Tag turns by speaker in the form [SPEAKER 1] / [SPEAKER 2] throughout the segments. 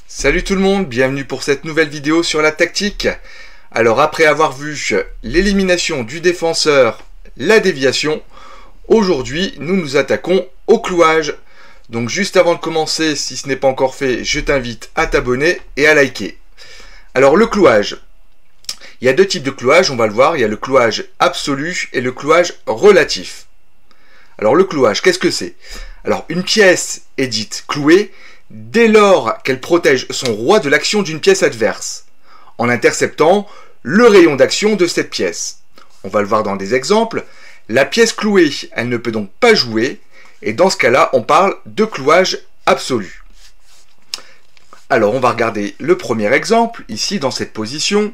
[SPEAKER 1] Salut tout le monde, bienvenue pour cette nouvelle vidéo sur la tactique. Alors après avoir vu l'élimination du défenseur, la déviation, aujourd'hui nous nous attaquons au clouage. Donc juste avant de commencer, si ce n'est pas encore fait, je t'invite à t'abonner et à liker. Alors le clouage, il y a deux types de clouage, on va le voir, il y a le clouage absolu et le clouage relatif. Alors le clouage, qu'est-ce que c'est? Alors une pièce est dite clouée dès lors qu'elle protège son roi de l'action d'une pièce adverse, en interceptant le rayon d'action de cette pièce. On va le voir dans des exemples. La pièce clouée, elle ne peut donc pas jouer, et dans ce cas-là, on parle de clouage absolu. Alors, on va regarder le premier exemple, ici dans cette position.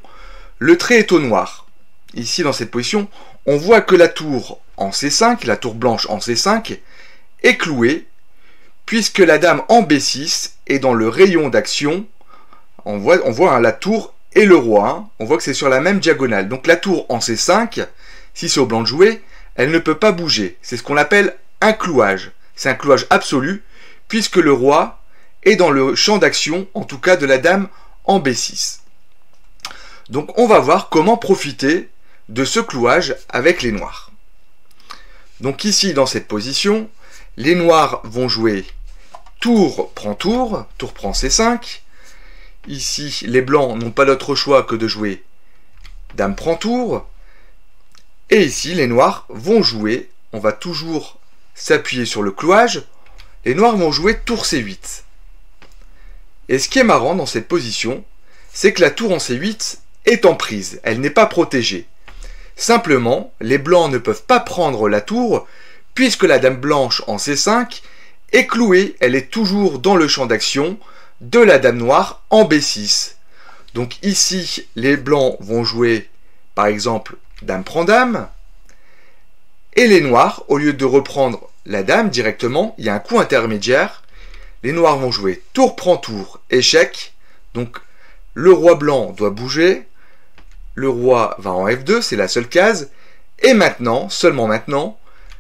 [SPEAKER 1] Le trait est au noir. Ici, dans cette position, on voit que la tour en C5, la tour blanche en C5, est clouée, puisque la dame en B6 est dans le rayon d'action. On voit la tour et le roi. On voit que c'est sur la même diagonale. Donc la tour en C5, si c'est au blanc de jouer, elle ne peut pas bouger. C'est ce qu'on appelle un clouage. C'est un clouage absolu, puisque le roi est dans le champ d'action, en tout cas de la dame en B6. Donc on va voir comment profiter de ce clouage avec les noirs. Donc ici, dans cette position, les noirs vont jouer tour prend C5. Ici, les blancs n'ont pas d'autre choix que de jouer dame prend tour. Et ici, les noirs vont jouer, on va toujours s'appuyer sur le clouage, les noirs vont jouer tour C8. Et ce qui est marrant dans cette position, c'est que la tour en C8 est en prise, elle n'est pas protégée. Simplement, les blancs ne peuvent pas prendre la tour, puisque la dame blanche en C5 est clouée, elle est toujours dans le champ d'action de la dame noire en B6. Donc ici, les blancs vont jouer, par exemple, dame prend dame, et les noirs, au lieu de reprendre la dame directement, il y a un coup intermédiaire, les noirs vont jouer tour prend tour, échec, donc le roi blanc doit bouger, le roi va en F2, c'est la seule case, et maintenant, seulement maintenant,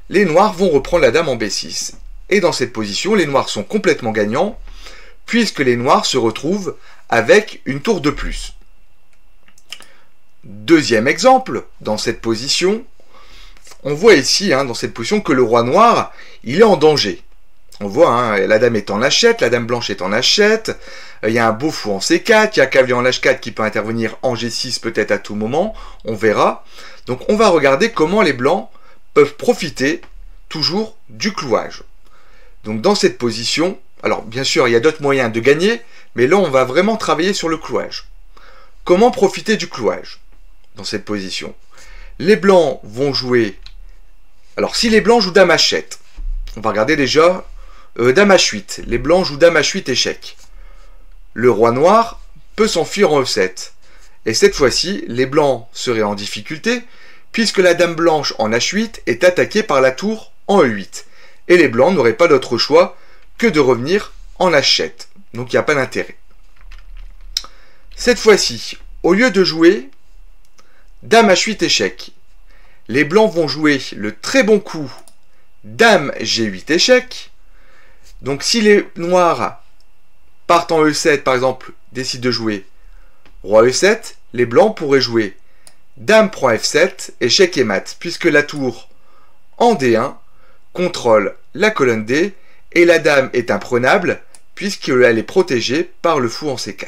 [SPEAKER 1] les noirs vont reprendre la dame en B6. Et dans cette position, les noirs sont complètement gagnants, puisque les noirs se retrouvent avec une tour de plus. Deuxième exemple, dans cette position, on voit ici, dans cette position, que le roi noir, il est en danger. On voit, la dame est en H7, la dame blanche est en H7, il y a un beau fou en C4, il y a cavalier en H4 qui peut intervenir en G6 peut-être à tout moment, on verra. Donc on va regarder comment les blancs peuvent profiter toujours du clouage. Donc dans cette position, alors bien sûr il y a d'autres moyens de gagner, mais là on va vraiment travailler sur le clouage. Comment profiter du clouage dans cette position? Les blancs vont jouer, alors si les blancs jouent dame H7, on va regarder déjà dame H8, les blancs jouent dame H8 échec. Le roi noir peut s'enfuir en E7, et cette fois-ci les blancs seraient en difficulté, puisque la dame blanche en H8 est attaquée par la tour en E8. Et les blancs n'auraient pas d'autre choix que de revenir en H7. Donc il n'y a pas d'intérêt. Cette fois-ci, au lieu de jouer dame H8 échec, les blancs vont jouer le très bon coup dame G8 échec. Donc si les noirs partent en E7 par exemple, décident de jouer roi E7, les blancs pourraient jouer dame prend F7, échec et mat, puisque la tour en D1 contrôle la colonne D et la dame est imprenable puisqu'elle est protégée par le fou en C4.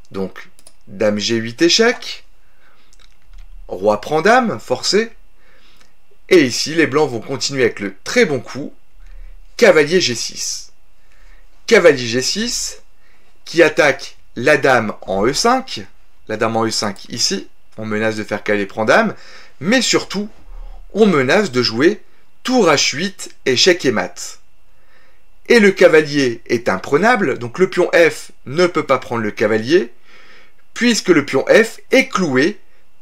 [SPEAKER 1] Donc, dame G8 échec, roi prend dame, forcé, et ici les blancs vont continuer avec le très bon coup, cavalier G6. Cavalier G6 qui attaque la dame en E5, la dame en E5 ici, on menace de faire cavalier prend dame, mais surtout, on menace de jouer tour H8, échec et mat. Et le cavalier est imprenable, donc le pion F ne peut pas prendre le cavalier, puisque le pion F est cloué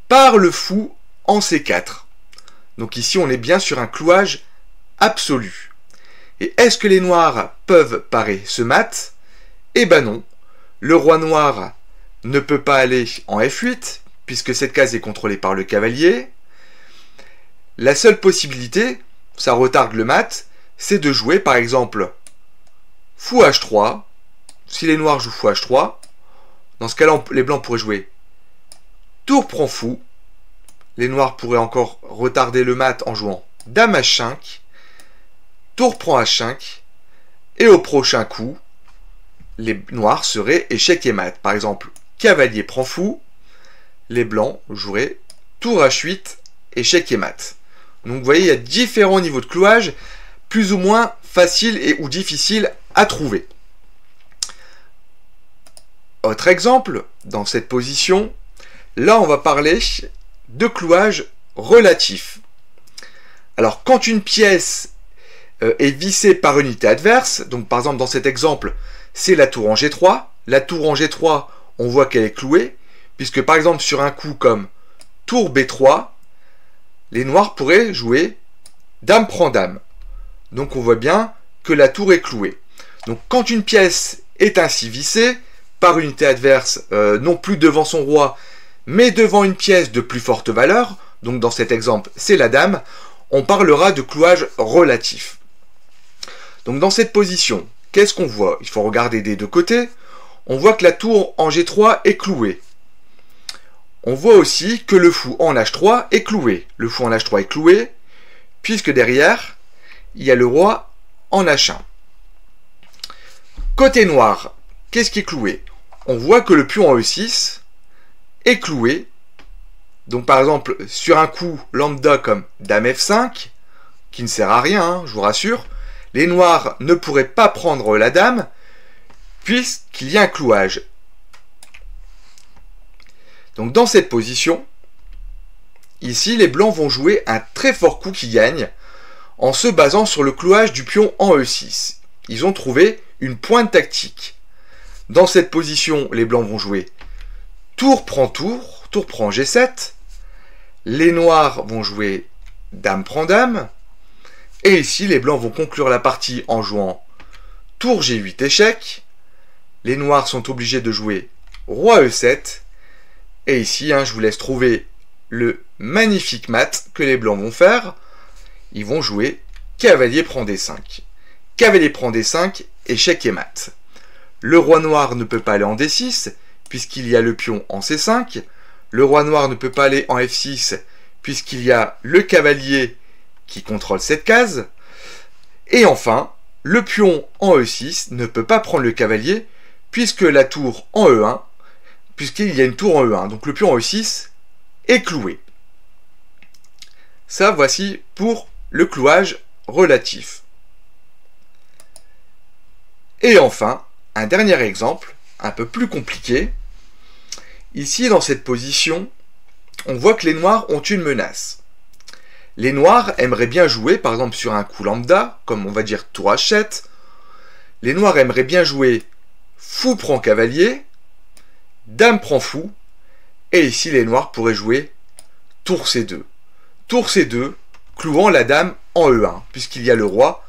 [SPEAKER 1] par le fou en C4. Donc ici, on est bien sur un clouage absolu. Et est-ce que les noirs peuvent parer ce mat? Eh ben non. Le roi noir ne peut pas aller en F8, puisque cette case est contrôlée par le cavalier. La seule possibilité, ça retarde le mat, c'est de jouer par exemple fou H3. Si les noirs jouent fou H3, dans ce cas-là, les blancs pourraient jouer tour prend fou. Les noirs pourraient encore retarder le mat en jouant dame H5, tour prend H5, et au prochain coup, les noirs seraient échec et mat. Par exemple, cavalier prend fou, les blancs joueraient tour H8, échec et mat. Donc vous voyez, il y a différents niveaux de clouage, plus ou moins faciles ou difficiles à trouver. Autre exemple, dans cette position, là on va parler de clouage relatif. Alors quand une pièce est vissée par unité adverse, donc par exemple dans cet exemple, c'est la tour en G3. La tour en G3, on voit qu'elle est clouée, puisque par exemple sur un coup comme tour B3, les noirs pourraient jouer dame prend dame. Donc on voit bien que la tour est clouée. Donc quand une pièce est ainsi vissée, par unité adverse, non plus devant son roi, mais devant une pièce de plus forte valeur, donc dans cet exemple c'est la dame, on parlera de clouage relatif. Donc dans cette position, qu'est-ce qu'on voit? Il faut regarder des deux côtés. On voit que la tour en G3 est clouée. On voit aussi que le fou en H3 est cloué. Le fou en H3 est cloué, puisque derrière, il y a le roi en H1. Côté noir, qu'est-ce qui est cloué? On voit que le pion en E6 est cloué. Donc par exemple, sur un coup lambda comme dame F5, qui ne sert à rien, hein, je vous rassure, les noirs ne pourraient pas prendre la dame, puisqu'il y a un clouage. Donc dans cette position, ici les blancs vont jouer un très fort coup qui gagne, en se basant sur le clouage du pion en E6. Ils ont trouvé une pointe tactique. Dans cette position, les blancs vont jouer tour prend G7. Les noirs vont jouer dame prend dame. Et ici, les blancs vont conclure la partie en jouant tour G8 échec. Les noirs sont obligés de jouer roi E7. Et ici, je vous laisse trouver le magnifique mat que les blancs vont faire. Ils vont jouer cavalier prend D5. Cavalier prend D5, échec et mat. Le roi noir ne peut pas aller en D6, puisqu'il y a le pion en C5. Le roi noir ne peut pas aller en F6, puisqu'il y a le cavalier qui contrôle cette case. Et enfin, le pion en E6 ne peut pas prendre le cavalier, puisque la tour en E1, puisqu'il y a une tour en E1. Donc le pion en E6 est cloué. Ça, voici pour le clouage relatif. Et enfin, un dernier exemple, un peu plus compliqué. Ici, dans cette position, on voit que les noirs ont une menace. Les noirs aimeraient bien jouer, par exemple sur un coup lambda, comme on va dire tour H7. Les noirs aimeraient bien jouer fou prend cavalier, dame prend fou, et ici les noirs pourraient jouer tour C2. Tour C2, clouant la dame en E1, puisqu'il y a le roi,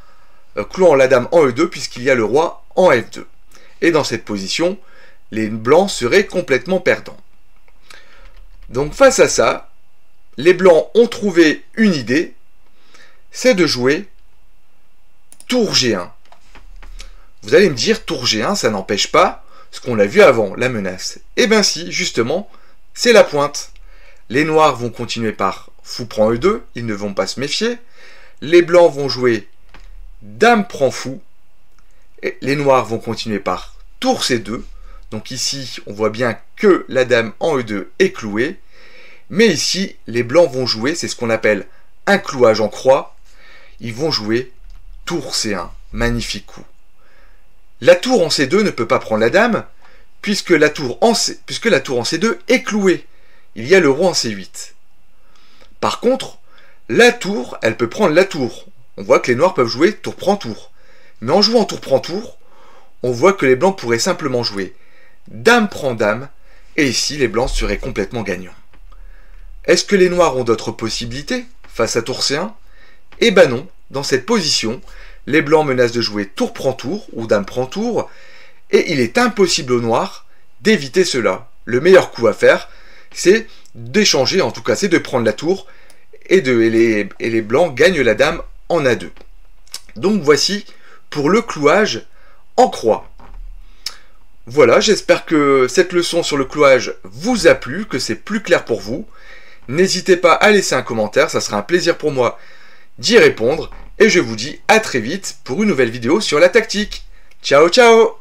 [SPEAKER 1] clouant la dame en E2, puisqu'il y a le roi en F2. Et dans cette position, les blancs seraient complètement perdants. Donc face à ça, les blancs ont trouvé une idée, c'est de jouer tour G1. Vous allez me dire, tour G1, ça n'empêche pas ce qu'on a vu avant, la menace. Eh bien si, justement, c'est la pointe. Les noirs vont continuer par fou prend E2, ils ne vont pas se méfier. Les blancs vont jouer dame prend fou. Et les noirs vont continuer par tour C2. Donc ici, on voit bien que la dame en E2 est clouée. Mais ici, les blancs vont jouer, c'est ce qu'on appelle un clouage en croix. Ils vont jouer tour C1. Magnifique coup. La tour en C2 ne peut pas prendre la dame, puisque la tour en C2 est clouée. Il y a le roi en C8. Par contre, la tour, elle peut prendre la tour. On voit que les noirs peuvent jouer tour prend tour. Mais en jouant tour prend tour, on voit que les blancs pourraient simplement jouer dame prend dame, et ici les blancs seraient complètement gagnants. Est-ce que les noirs ont d'autres possibilités face à tour C1? Eh ben non, dans cette position, les blancs menacent de jouer tour prend tour, ou dame prend tour, et il est impossible aux noirs d'éviter cela. le meilleur coup à faire, c'est d'échanger, en tout cas c'est de prendre la tour, et les blancs gagnent la dame en A2. Donc voici pour le clouage en croix. Voilà, j'espère que cette leçon sur le clouage vous a plu, que c'est plus clair pour vous. N'hésitez pas à laisser un commentaire, ça sera un plaisir pour moi d'y répondre. Et je vous dis à très vite pour une nouvelle vidéo sur la tactique. Ciao ciao!